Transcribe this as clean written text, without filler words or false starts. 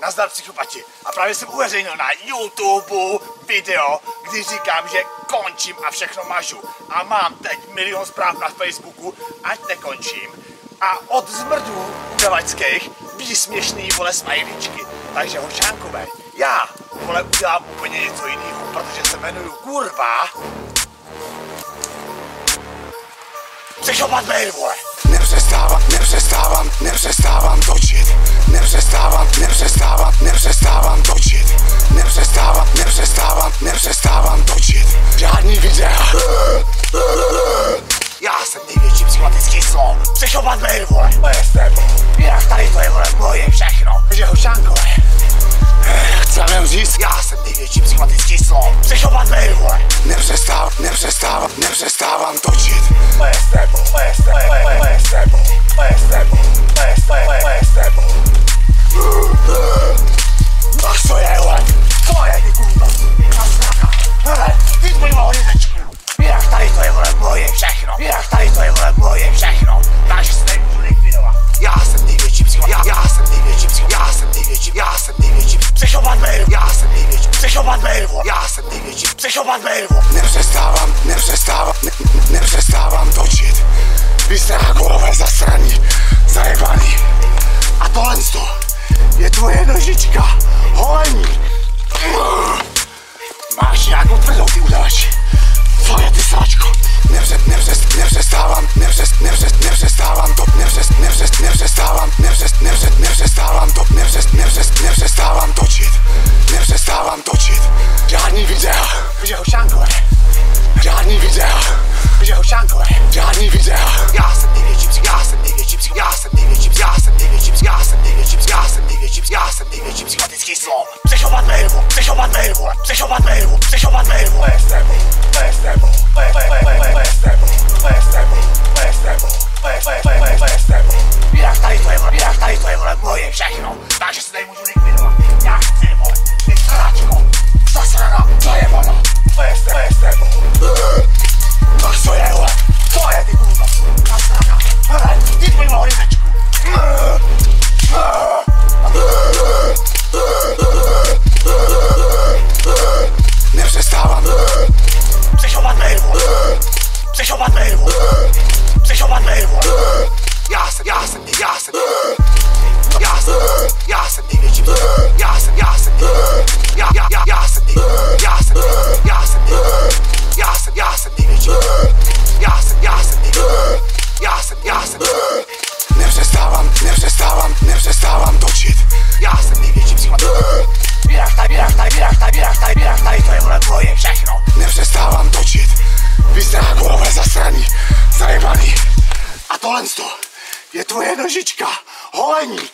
Nazdar psychopati. A právě jsem uveřejnil na YouTube video, kdy říkám, že končím a všechno mažu. A mám teď 1 000 000 zpráv na Facebooku, ať nekončím. A od zmrdů udavačských vidí směšný, vole, smajličky. Takže hošánkové, já, vole, udělám úplně něco jiného, protože se jmenuju kurva Psychopat Mail, vole. Nepřestávám točit. Nepřestávám točit. Žádný videa. Já jsem největší psychopatický slon. Psychopat Mail, vole. Moje s tebou. Jinak tady to je, vole, moje všechno. Takže hošánkové, Chceme jim říct, já jsem největší psychopatický slon. Psychopat Mail, vole. nepřestávám točit. Moje s tebou. Ach, co je, vole? Co je, ty kurva? Hele, ty tvojí malolizečku. Jinak tady to je, vole, moje všechno. Takže se nemůžu likvidovat. Já jsem největší psychopat. Psychopat Mail. Psychopat Mail. Nepřestávám točit. Vy jste hákorové zasraní, zajebaný. A tohle je tvoje nožička. Holení. Máš nějakou tvrdou, ty udavači. Co je, ty sračko? Nepřestávám točit. Žádný videa. Takže hošánkové. Žádný videa. Já jsem největší psychopatický slon. Psychopat Mail. Moje s tebou. Jinak tady to je, vole, moje všechno. Takže se tady můžu likvidovat. Já chci, vole, ty sračko. Zasrana, zajebaná. Moje s tebou. Ach, co je, vole? Co je, ty kurva? Zasrana. Hele, ty tvojí malolizečku. Nepřestávám. Psychopat Mail, vole. Já jsem největší. Nepřestávám točit. Já jsem největší psychopat. Jinak tady to je, vole, moje všechno. Nepřestávám točit. Vy jste hákorové zasraní, zajebaný. A tohle je tvoje nožička. Holení.